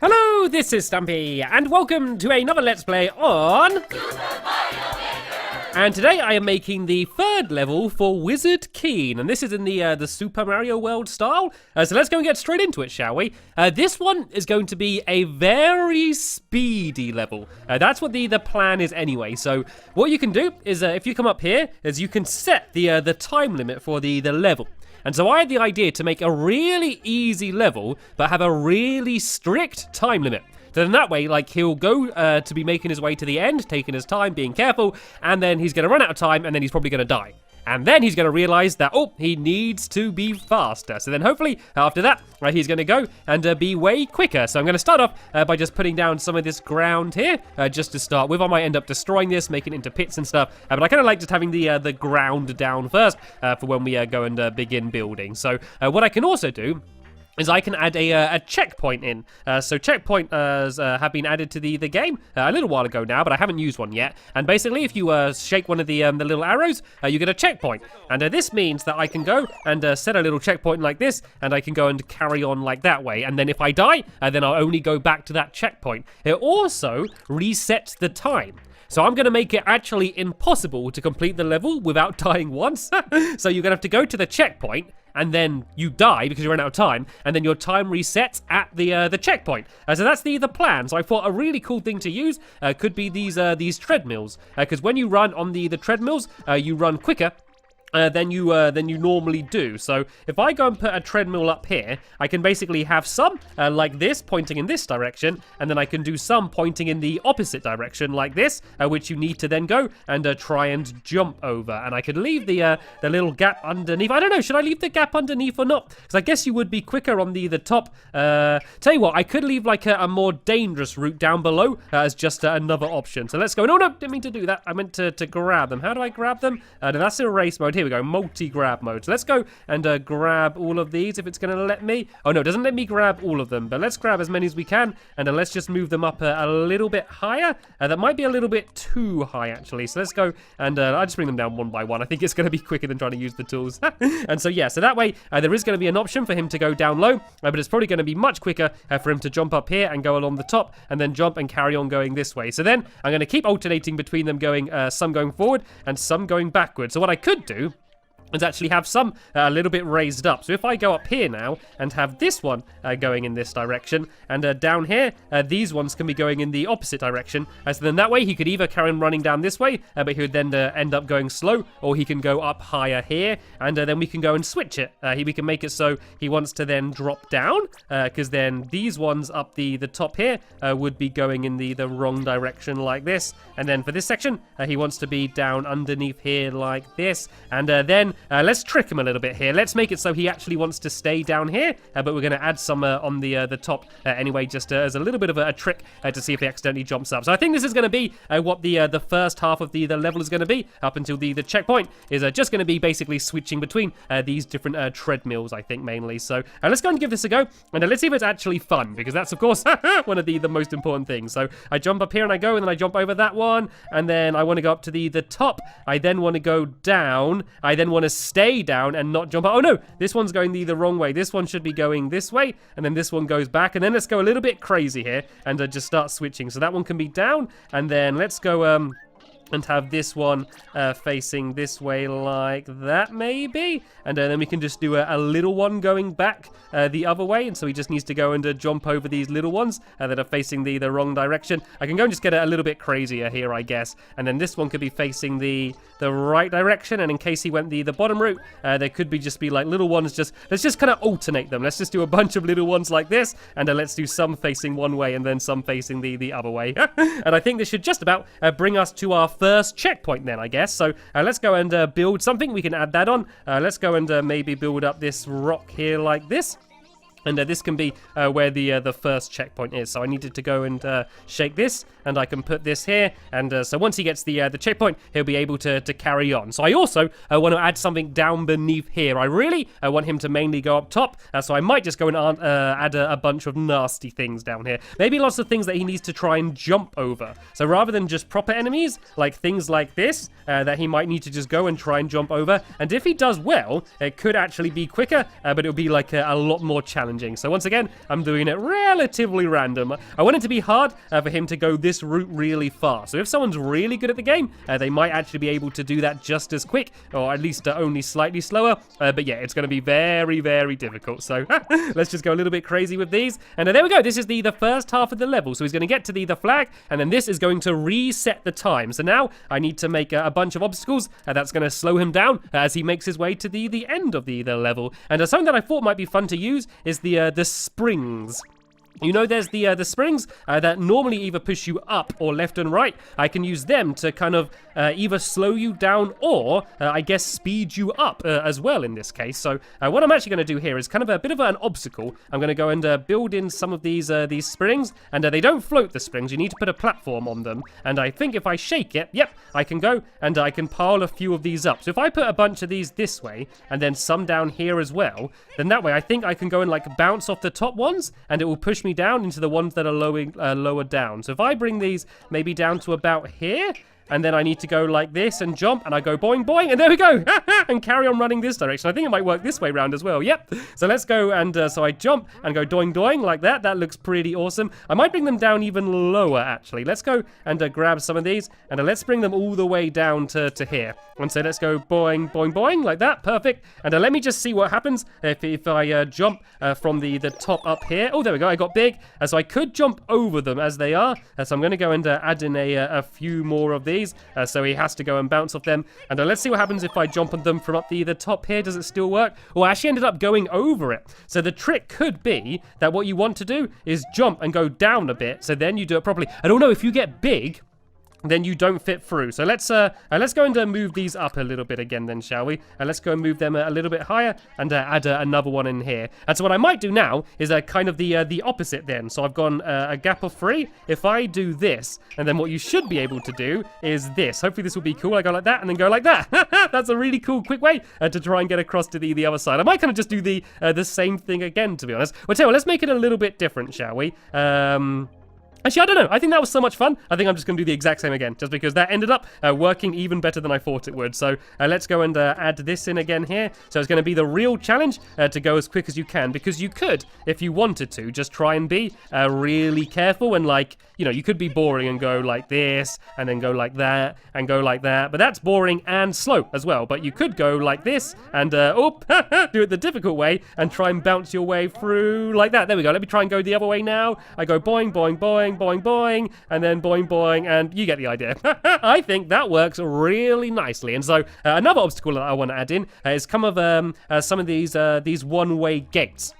Hello, this is Stumpy, and welcome to another Let's Play on Super Mario Maker! And today I am making the third level for Wizard Keen, and this is in the Super Mario World style. So let's go and get straight into it, shall we? This one is going to be a very speedy level. That's what the plan is anyway. So what you can do is, if you come up here, is you can set the time limit for the level. And so I had the idea to make a really easy level, but have a really strict time limit. So then that way, like, he'll go to be making his way to the end, taking his time, being careful, and then he's going to run out of time, and then he's probably going to die. And then he's going to realize that, oh, he needs to be faster. So then hopefully, after that, he's going to go and be way quicker. So I'm going to start off by just putting down some of this ground here, just to start with. I might end up destroying this, making it into pits and stuff. But I kind of like just having the ground down first for when we go and begin building. So what I can also do is I can add a checkpoint in. So checkpoints have been added to the game a little while ago now, but I haven't used one yet. And basically, if you shake one of the little arrows, you get a checkpoint. And this means that I can go and set a little checkpoint like this, and I can go and carry on like that way. And then if I die, then I'll only go back to that checkpoint. It also resets the time. So I'm going to make it actually impossible to complete the level without dying once. So you're going to have to go to the checkpoint, and then you die because you ran out of time, and then your time resets at the checkpoint. So that's the plan. So I thought a really cool thing to use could be these treadmills, because when you run on the treadmills, you run quicker than you normally do. So if I go and put a treadmill up here, I can basically have some like this pointing in this direction, and then I can do some pointing in the opposite direction like this, which you need to then go and try and jump over. And I could leave the little gap underneath. I don't know, should I leave the gap underneath or not? Because I guess you would be quicker on the top. Tell you what, I could leave like a more dangerous route down below as just another option. So let's go. No, didn't mean to do that. I meant to grab them. How do I grab them? No, that's erase mode. Here we go, multi-grab mode. So let's go and grab all of these if it's going to let me. Oh no, it doesn't let me grab all of them, but let's grab as many as we can, and let's just move them up a little bit higher. That might be a little bit too high actually, so let's go and I'll just bring them down one by one. I think it's going to be quicker than trying to use the tools. And so yeah, so that way there is going to be an option for him to go down low, but it's probably going to be much quicker for him to jump up here and go along the top, and then jump and carry on going this way. So then I'm going to keep alternating between them, going some going forward and some going backward. So what I could do is actually have some a little bit raised up. So if I go up here now and have this one going in this direction, and down here, these ones can be going in the opposite direction. So then that way he could either carry on running down this way, but he would then end up going slow, or he can go up higher here, and then we can go and switch it. We can make it so he wants to then drop down, because then these ones up the top here would be going in the wrong direction like this. And then for this section, he wants to be down underneath here like this. And then let's trick him a little bit here. Let's make it so he actually wants to stay down here, but we're going to add some on the top anyway, just as a little bit of a trick to see if he accidentally jumps up. So I think this is going to be what the first half of the level is going to be, up until the checkpoint is just going to be basically switching between these different treadmills, I think, mainly. So let's go and give this a go, and let's see if it's actually fun, because that's, of course, one of the most important things. So I jump up here and I go, and then I jump over that one, and then I want to go up to the top. I then want to go down. I then want to stay down and not jump up. Oh no, this one's going the wrong way. This one should be going this way, and then this one goes back, and then let's go a little bit crazy here and just start switching. So that one can be down, and then let's go and have this one facing this way like that, maybe. And then we can just do a little one going back the other way. And so he just needs to go and jump over these little ones that are facing the wrong direction. I can go and just get it a little bit crazier here, I guess. And then this one could be facing the right direction. And in case he went the bottom route, there could just be like little ones. Let's just kind of alternate them. Let's just do a bunch of little ones like this. And let's do some facing one way and then some facing the other way. And I think this should just about bring us to our first checkpoint then, I guess. So let's go and build something. We can add that on. Let's go and maybe build up this rock here like this. And this can be where the first checkpoint is. So I needed to go and shake this, and I can put this here. And so once he gets the checkpoint, he'll be able to carry on. So I also want to add something down beneath here. I really want him to mainly go up top. So I might just go and add a bunch of nasty things down here. Maybe lots of things that he needs to try and jump over. So rather than just proper enemies, like things like this, that he might need to just go and try and jump over. And if he does well, it could actually be quicker, but it'll be like a lot more challenging. challenging. So once again, I'm doing it relatively random. I want it to be hard for him to go this route really fast. So if someone's really good at the game, they might actually be able to do that just as quick, or at least only slightly slower. But yeah, it's going to be very, very difficult. So let's just go a little bit crazy with these. And there we go. This is the first half of the level. So he's going to get to the flag, and then this is going to reset the time. So now I need to make a bunch of obstacles that's going to slow him down as he makes his way to the end of the level. And something that I thought might be fun to use is the springs. You know, there's the springs that normally either push you up or left and right. I can use them to kind of either slow you down or, I guess, speed you up as well in this case. So what I'm actually going to do here is kind of a bit of an obstacle. I'm going to go and build in some of these springs, and they don't float, the springs. You need to put a platform on them. And I think if I shake it, yep, I can go and I can pile a few of these up. So if I put a bunch of these this way and then some down here as well, then that way I think I can go and like bounce off the top ones, and it will push me down into the ones that are lower down. So if I bring these maybe down to about here, and then I need to go like this and jump, and I go boing, boing, and there we go, and carry on running this direction. I think it might work this way round as well, yep. So let's go, and so I jump and go doing, doing, like that. That looks pretty awesome. I might bring them down even lower, actually. Let's go and grab some of these, and let's bring them all the way down to here. And so let's go boing, boing, boing, like that, perfect. And let me just see what happens if I jump from the top up here. Oh, there we go, I got big. So I could jump over them as they are. So I'm going to go and add in a few more of these. So he has to go and bounce off them. And let's see what happens if I jump on them from up the top here. Does it still work? Oh, I actually ended up going over it. So the trick could be that what you want to do is jump and go down a bit. So then you do it properly. I don't know, if you get big, then you don't fit through. So let's go and move these up a little bit again then, shall we? And let's go and move them a little bit higher and add another one in here. And so what I might do now is kind of the opposite then. So I've gone a gap of 3. If I do this, and then what you should be able to do is this. Hopefully this will be cool. I go like that and then go like that. That's a really cool, quick way to try and get across to the other side. I might kind of just do the same thing again, to be honest. Well, tell you what, let's make it a little bit different, shall we? Actually, I don't know. I think that was so much fun. I think I'm just going to do the exact same again, just because that ended up working even better than I thought it would. So let's go and add this in again here. So it's going to be the real challenge to go as quick as you can, because you could, if you wanted to, just try and be really careful and, like, you know, you could be boring and go like this and then go like that and go like that. But that's boring and slow as well. But you could go like this and, do it the difficult way and try and bounce your way through like that. There we go. Let me try and go the other way now. I go boing, boing, boing, boing, boing, and then boing, boing, and you get the idea. I think that works really nicely. And so another obstacle that I want to add in is some of these one-way gates.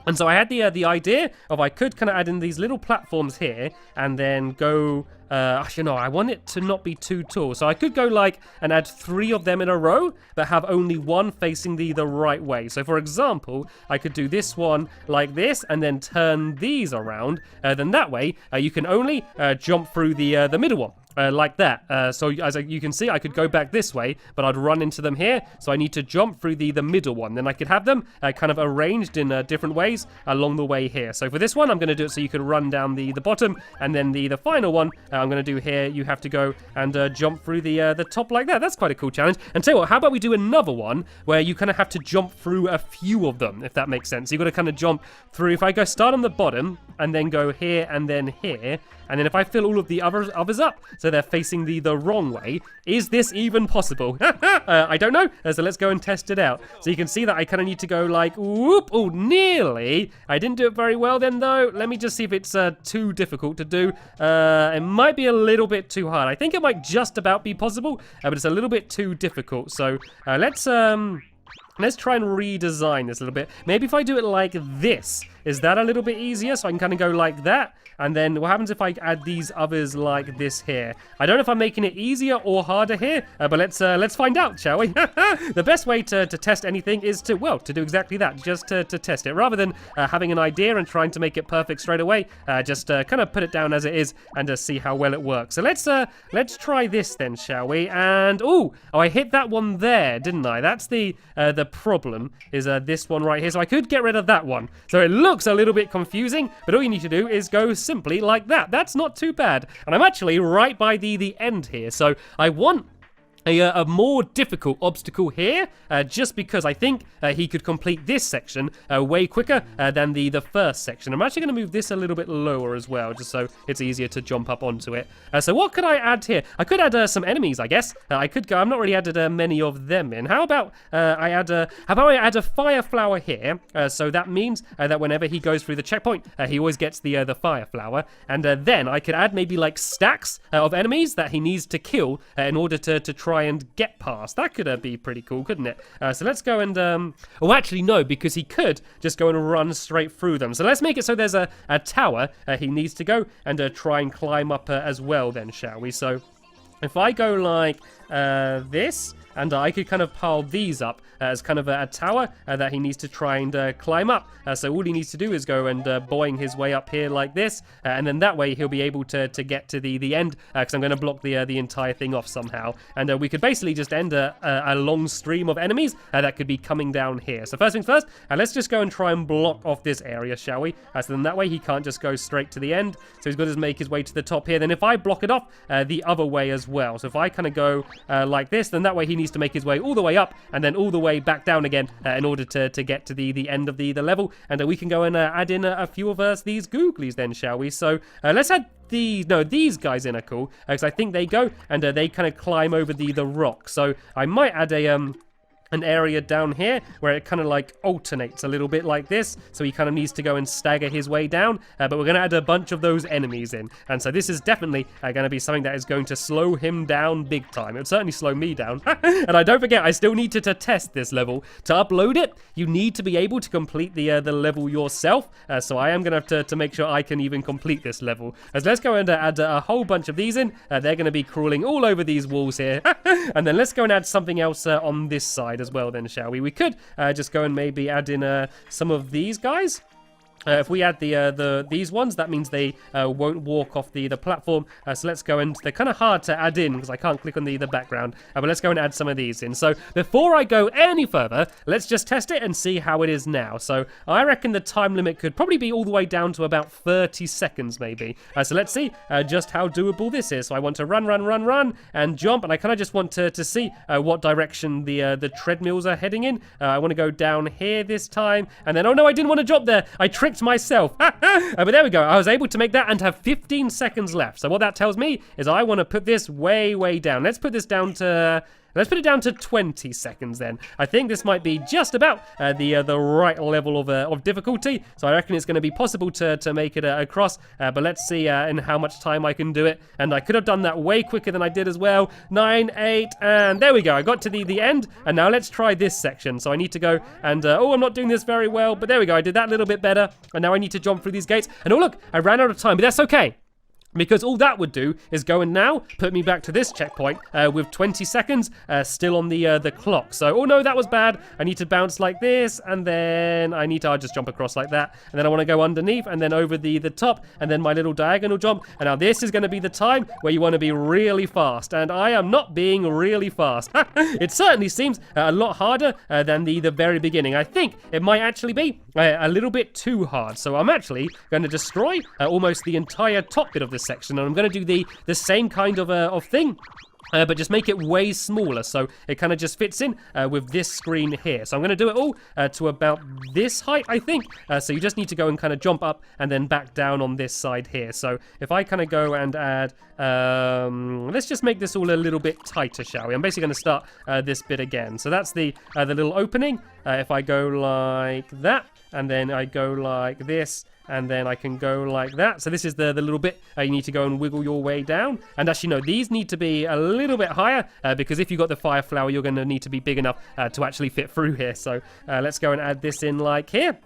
And so I had the idea of I could kind of add in these little platforms here and then go, actually no, I want it to not be too tall. So I could go like and add 3 of them in a row, but have only one facing the right way. So for example, I could do this one like this and then turn these around. Then that way you can only jump through the middle one. Like that. So as you can see, I could go back this way, but I'd run into them here. So I need to jump through the middle one. Then I could have them kind of arranged in different ways along the way here. So for this one, I'm going to do it so you can run down the bottom. And then the final one I'm going to do here, you have to go and jump through the top like that. That's quite a cool challenge. And tell you what, how about we do another one where you kind of have to jump through a few of them, if that makes sense. You've got to kind of jump through. If I go start on the bottom and then go here and then here, and then if I fill all of the others up, so they're facing the wrong way, is this even possible? I don't know, so let's go and test it out. So you can see that I kind of need to go like, whoop, oh, nearly. I didn't do it very well then, though. Let me just see if it's too difficult to do. It might be a little bit too hard. I think it might just about be possible, but it's a little bit too difficult. So let's try and redesign this a little bit. Maybe if I do it like this, is that a little bit easier? So I can kind of go like that. And then what happens if I add these others like this here? I don't know if I'm making it easier or harder here, but let's find out, shall we? The best way to test anything is to do exactly that, just to test it. Rather than having an idea and trying to make it perfect straight away, just kind of put it down as it is and see how well it works. So let's try this then, shall we? And oh, I hit that one there, didn't I? That's the problem, is this one right here. So I could get rid of that one. So it looks a little bit confusing, but all you need to do is go simply like that. That's not too bad. And I'm actually right by the end here. So I want a more difficult obstacle here, just because I think he could complete this section way quicker than the first section. I'm actually going to move this a little bit lower as well, just so it's easier to jump up onto it. So what could I add here? I could add some enemies, I guess. I could go. I've not really added many of them in. How about I add a fire flower here? So that means that whenever he goes through the checkpoint, he always gets the fire flower, and then I could add maybe like stacks of enemies that he needs to kill in order to try and get past. That could be pretty cool, couldn't it? So let's go and oh, actually no, because he could just go and run straight through them. So let's make it so there's a tower he needs to go and try and climb up as well then, shall we? So if I go like this, and I could kind of pile these up as kind of a tower that he needs to try and climb up. So all he needs to do is go and boing his way up here like this, and then that way he'll be able to get to the end, because I'm going to block the entire thing off somehow. And we could basically just end a long stream of enemies that could be coming down here. So first things first, let's just go and try and block off this area, shall we? So then that way he can't just go straight to the end. So he's got to make his way to the top here. Then if I block it off the other way as well, so if I kind of go like this, then that way he needs to make his way all the way up and then all the way back down again in order to get to the end of the level. And we can go and add in a few of these googlies then, shall we? So let's add these guys in are cool, because I think they go and they kind of climb over the rock. So I might add an area down here where it kind of like alternates a little bit like this, so he kind of needs to go and stagger his way down, but we're going to add a bunch of those enemies in, and so this is definitely going to be something that is going to slow him down big time. It would certainly slow me down. And I don't forget, I still need to test this level. To upload it, you need to be able to complete the level yourself, so I am going to have to make sure I can even complete this level. As let's go and add a whole bunch of these in. They're going to be crawling all over these walls here. And then let's go and add something else on this side as well then, shall we? We could just go and maybe add in some of these guys. If we add these ones, that means they won't walk off the platform. So let's go and they're kind of hard to add in because I can't click on the background. But let's go and add some of these in. So before I go any further, let's just test it and see how it is now. So I reckon the time limit could probably be all the way down to about 30 seconds maybe. So let's see just how doable this is. So I want to run and jump, and I kind of just want to see what direction the treadmills are heading in. I want to go down here this time, and then oh no, I didn't want to drop there. I tricked myself. But there we go. I was able to make that and have 15 seconds left. So what that tells me is I want to put this way down. Let's put this down to... Let's put it down to 20 seconds then. I think this might be just about the right level of difficulty. So I reckon it's going to be possible to make it across. But let's see in how much time I can do it. And I could have done that way quicker than I did as well. 9, 8, and there we go. I got to the end. And now let's try this section. So I need to go and, oh, I'm not doing this very well. But there we go. I did that a little bit better. And now I need to jump through these gates. And oh, look, I ran out of time. But that's okay, because all that would do is go and now put me back to this checkpoint with 20 seconds still on the clock. So, oh no, that was bad. I need to bounce like this, and then I need to just jump across like that. And then I want to go underneath and then over the top, and then my little diagonal jump. And now this is going to be the time where you want to be really fast. And I am not being really fast. It certainly seems a lot harder than the very beginning. I think it might actually be a little bit too hard. So I'm actually going to destroy almost the entire top bit of this section, and I'm going to do the same kind of thing, but just make it way smaller, so it kind of just fits in with this screen here. So I'm going to do it all to about this height, I think. So you just need to go and kind of jump up and then back down on this side here. So if I kind of go and add, let's just make this all a little bit tighter, shall we? I'm basically going to start this bit again. So that's the little opening. If I go like that, and then I go like this, and then I can go like that. So this is the little bit you need to go and wiggle your way down. And actually, no, these need to be a little bit higher because if you've got the fire flower, you're going to need to be big enough to actually fit through here. So let's go and add this in like here.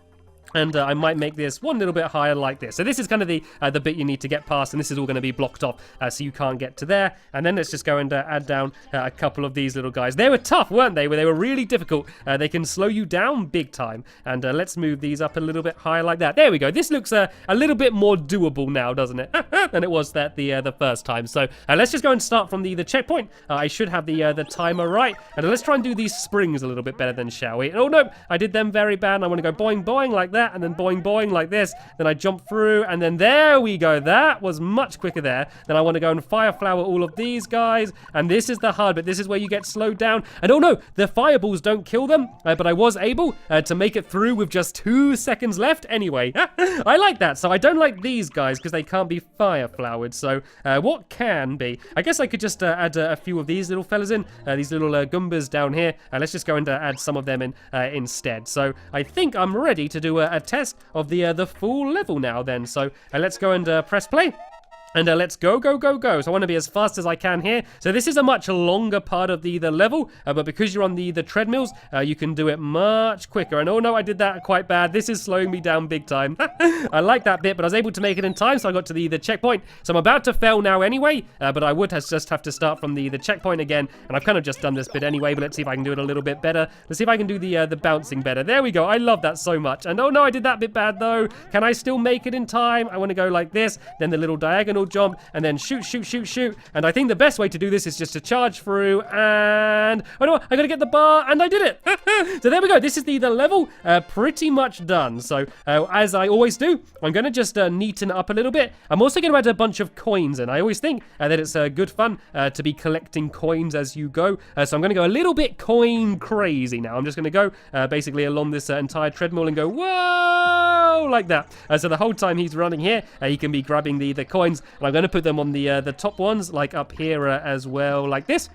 And I might make this one little bit higher like this. So this is kind of the bit you need to get past, and this is all going to be blocked off, so you can't get to there. And then let's just go and add down a couple of these little guys. They were tough, weren't they? They were really difficult. They can slow you down big time. And let's move these up a little bit higher like that. There we go. This looks a little bit more doable now, doesn't it? Than it was the first time. So let's just go and start from the checkpoint. I should have the timer right. And let's try and do these springs a little bit better then, shall we? Oh no, I did them very bad. I want to go boing boing like that. that, and then boing boing like this. Then I jump through, and then there we go. That was much quicker there. Then I want to go and fire flower all of these guys, and this is the hard bit. This is where you get slowed down. And oh no, the fireballs don't kill them, but I was able to make it through with just 2 seconds left anyway. I like that. So I don't like these guys because they can't be fire flowered. So what can be? I guess I could just add a few of these little fellas in, these little Goombas down here. Let's just go and add some of them in instead. So I think I'm ready to do a test of the full level now then. So let's go and press play. And let's go. So I want to be as fast as I can here. So this is a much longer part of the level, but because you're on the treadmills, you can do it much quicker. And oh no, I did that quite bad. This is slowing me down big time. I like that bit, but I was able to make it in time, so I got to the checkpoint. So I'm about to fail now anyway, but I would just have to start from the checkpoint again. And I've kind of just done this bit anyway, but let's see if I can do it a little bit better. Let's see if I can do the bouncing better. There we go. I love that so much. And oh no, I did that bit bad though. Can I still make it in time? I want to go like this, then the little diagonal jump, and then shoot. And I think the best way to do this is just to charge through, and oh no, I gotta get the bar, and I did it. So there we go. This is the level pretty much done. So as I always do, I'm gonna just neaten up a little bit. I'm also gonna add a bunch of coins, and I always think that it's good fun to be collecting coins as you go. So I'm gonna go a little bit coin crazy now. I'm just gonna go basically along this entire treadmill and go whoa like that. So the whole time he's running here, he can be grabbing the coins, and I'm gonna put them on the top ones, like up here as well, like this.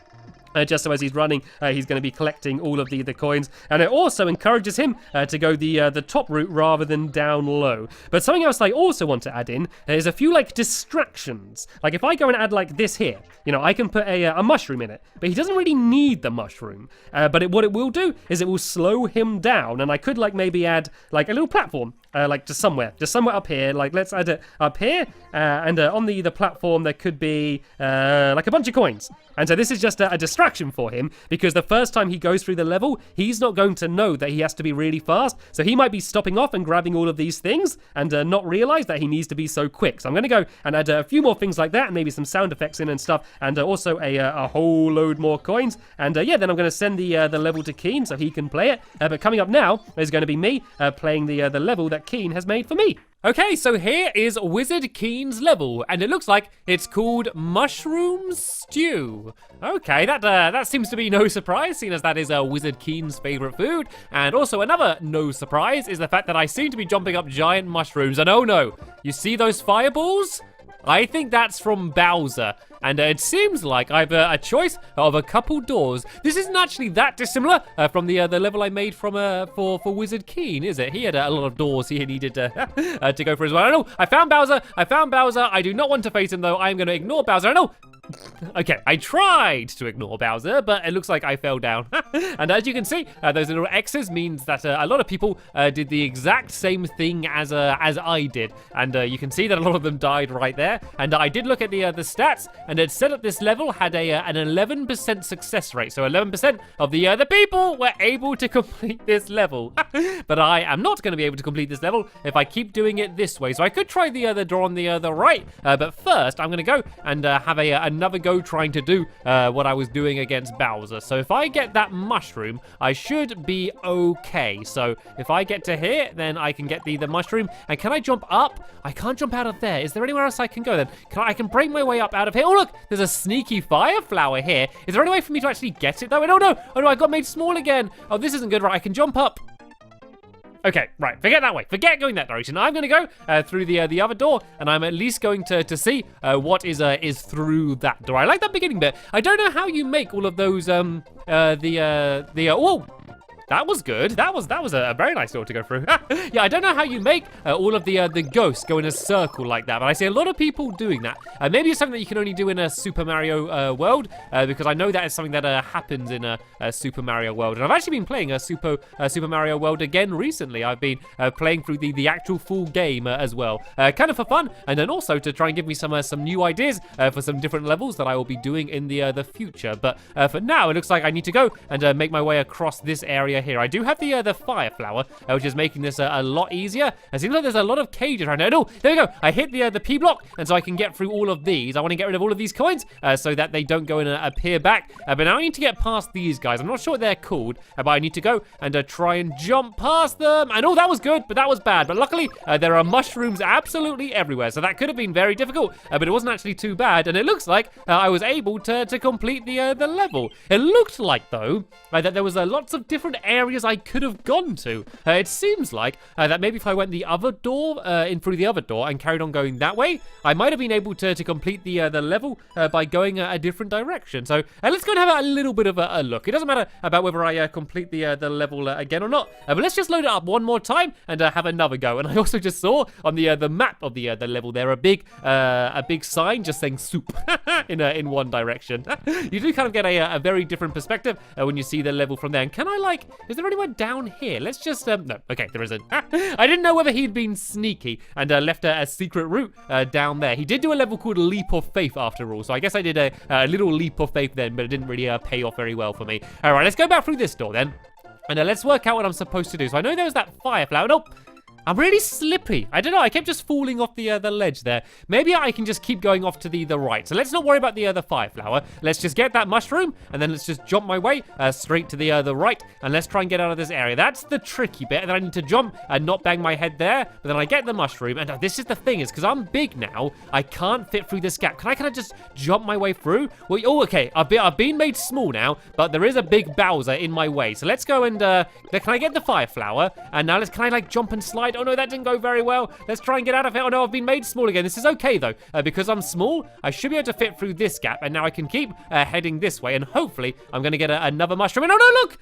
Just so as he's running, he's going to be collecting all of the coins. And it also encourages him to go the top route rather than down low. But something else I also want to add in is a few like distractions. Like if I go and add like this here, you know, I can put a mushroom in it. But he doesn't really need the mushroom. But what it will do is it will slow him down. And I could like maybe add like a little platform. Like just somewhere up here. Like let's add it up here, and on the platform there could be like a bunch of coins. And so this is just a distraction for him, because the first time he goes through the level, he's not going to know that he has to be really fast. So he might be stopping off and grabbing all of these things and not realize that he needs to be so quick. So I'm going to go and add a few more things like that, and maybe some sound effects in and stuff, and also a whole load more coins. And yeah, then I'm going to send the level to Keen so he can play it. But coming up now is going to be me playing the level that Keen has made for me. Okay, so here is Wizard Keen's level, and it looks like it's called Mushroom Stew. Okay, that seems to be no surprise, seeing as that is Wizard Keen's favorite food. And also another no surprise is the fact that I seem to be jumping up giant mushrooms. And oh no, you see those fireballs? I think that's from Bowser. And it seems like I've a choice of a couple doors. This isn't actually that dissimilar from the level I made from for Wizard Keen, is it? He had a lot of doors he needed to go for as well. I know. I found Bowser. I do not want to face him though. I am going to ignore Bowser. I know. Okay, I tried to ignore Bowser, but it looks like I fell down. And as you can see, those little X's means that a lot of people did the exact same thing as I did. And you can see that a lot of them died right there. And I did look at the stats, and it said that this level had an 11% success rate. So 11% of the people were able to complete this level. But I am not going to be able to complete this level if I keep doing it this way. So I could try the door on the right, but first I'm going to go and have another go trying to do what I was doing against Bowser. So if I get that mushroom, I should be okay. So if I get to here, then I can get the mushroom. And can I jump up? I can't jump out of there. Is there anywhere else I can go then? I can break my way up out of here. Oh look, there's a sneaky fire flower here. Is there any way for me to actually get it though? And oh no, I got made small again. Oh, this isn't good. Right, I can jump up. Okay, right, forget that way. Forget going that direction. I'm going to go through the other door, and I'm at least going to see what is through that door. I like that beginning bit. I don't know how you make all of those, oh! That was good. That was a very nice door to go through. Yeah, I don't know how you make all of the ghosts go in a circle like that, but I see a lot of people doing that. Maybe it's something that you can only do in a Super Mario World, because I know that is something that happens in a Super Mario World. And I've actually been playing a Super Mario World again recently. I've been playing through the actual full game as well, kind of for fun, and then also to try and give me some new ideas for some different levels that I will be doing in the future. But for now, it looks like I need to go and make my way across this area area here. I do have the fire flower, which is making this a lot easier. It seems like there's a lot of cages around here. Oh, there we go. I hit the P block, and so I can get through all of these. I want to get rid of all of these coins so that they don't go and appear back. But now I need to get past these guys. I'm not sure what they're called, but I need to go and try and jump past them. And oh, that was good, but that was bad. But luckily, there are mushrooms absolutely everywhere, so that could have been very difficult, but it wasn't actually too bad. And it looks like I was able to complete the level. It looked like, though, that there was lots of different areas I could have gone to. It seems like that maybe if I went the other door, in through the other door and carried on going that way, I might have been able to complete the level by going a different direction. So let's go and have a little bit of a look. It doesn't matter about whether I complete the level again or not, but let's just load it up one more time and have another go. And I also just saw on the map of the level there a big sign just saying soup in one direction. You do kind of get a very different perspective when you see the level from there. And can I is there anyone down here? Let's just no, okay, there isn't. I didn't know whether he'd been sneaky and left a secret route down there. He did do a level called Leap of Faith after all, so I guess I did a little leap of faith then, but it didn't really pay off very well for me. All right, let's go back through this door then, and let's work out what I'm supposed to do. So I know there was that fire flower. Nope. I'm really slippy. I don't know. I kept just falling off the ledge there. Maybe I can just keep going off to the right. So let's not worry about the fire flower. Let's just get that mushroom, and then let's just jump my way straight to the right, and let's try and get out of this area. That's the tricky bit. And then I need to jump and not bang my head there. But then I get the mushroom, and this is the thing, is because I'm big now, I can't fit through this gap. Can I kind of just jump my way through? Well, oh, okay. I've been made small now, but there is a big Bowser in my way. So let's go and can I get the fire flower? And now can I jump and slide? Oh no, that didn't go very well. Let's try and get out of it. Oh no, I've been made small again. This is okay though, because I'm small, I should be able to fit through this gap, and now I can keep heading this way, and hopefully I'm gonna get another mushroom. And oh no, look!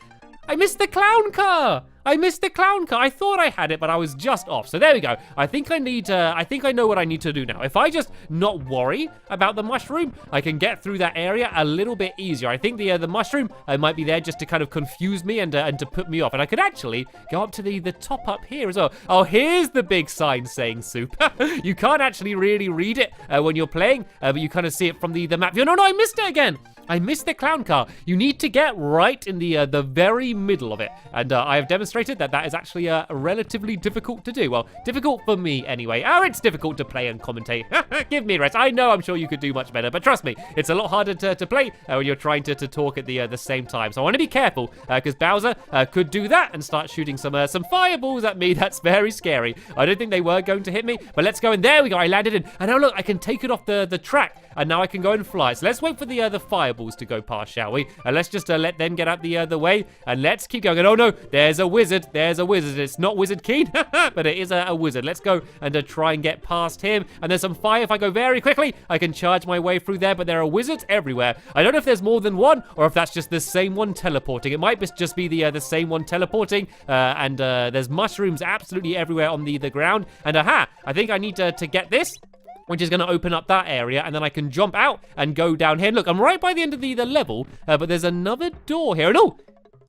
I missed the clown car! I thought I had it, but I was just off. So there we go. I think I know what I need to do now. If I just not worry about the mushroom, I can get through that area a little bit easier. I think the mushroom might be there just to kind of confuse me and to put me off. And I could actually go up to the top up here as well. Oh, here's the big sign saying soup. You can't actually really read it when you're playing, but you kind of see it from the map. No, I missed it again. I missed the clown car. You need to get right in the very middle of it. And I have demonstrated that is actually relatively difficult to do. Well, difficult for me anyway. Oh, it's difficult to play and commentate. Give me a rest. I know I'm sure you could do much better, but trust me, it's a lot harder to play when you're trying to talk at the same time. So I want to be careful because Bowser could do that and start shooting some fireballs at me. That's very scary. I don't think they were going to hit me, but let's go. And there we go. I landed in. And now look, I can take it off the track, and now I can go and fly. So let's wait for the fireballs to go past, shall we? And let's just let them get out the way, and let's keep going. And oh no, there's a wizard. It's not Wizard Keen, but it is a wizard. Let's go and try and get past him. And there's some fire. If I go very quickly, I can charge my way through there, but there are wizards everywhere. I don't know if there's more than one, or if that's just the same one teleporting. It might just be the same one teleporting, and there's mushrooms absolutely everywhere on the ground. And aha, I think I need to get this, which is going to open up that area, and then I can jump out and go down here. Look, I'm right by the end of the level, but there's another door here. And oh,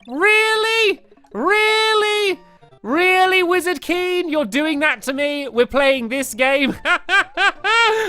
really? Really, Wizard Keen? You're doing that to me? We're playing this game?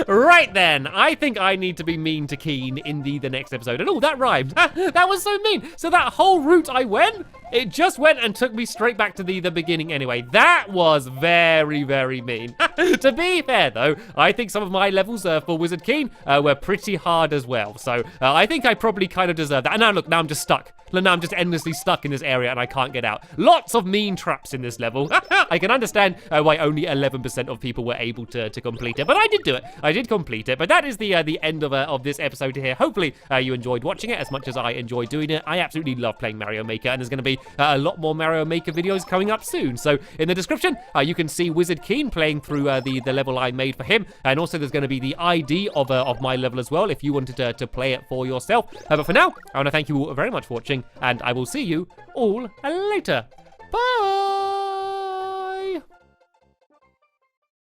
Right then, I think I need to be mean to Keen in the next episode. And oh, that rhymed. That was so mean. So that whole route I went, it just went and took me straight back to the beginning anyway. That was very, very mean. To be fair though, I think some of my levels for Wizard Keen were pretty hard as well. So I think I probably kind of deserve that. And now look, now I'm just stuck. Now I'm just endlessly stuck in this area and I can't get out. Lots of mean traps in this level. I can understand why only 11% of people were able to complete it, but I did do it. I did complete it. But that is the end of this episode here. Hopefully you enjoyed watching it as much as I enjoyed doing it. I absolutely love playing Mario Maker, and there's going to be a lot more Mario Maker videos coming up soon. So in the description, you can see Wizard Keen playing through the level I made for him, and also there's going to be the ID of my level as well if you wanted to play it for yourself. But for now, I want to thank you all very much for watching, and I will see you all later. Bye!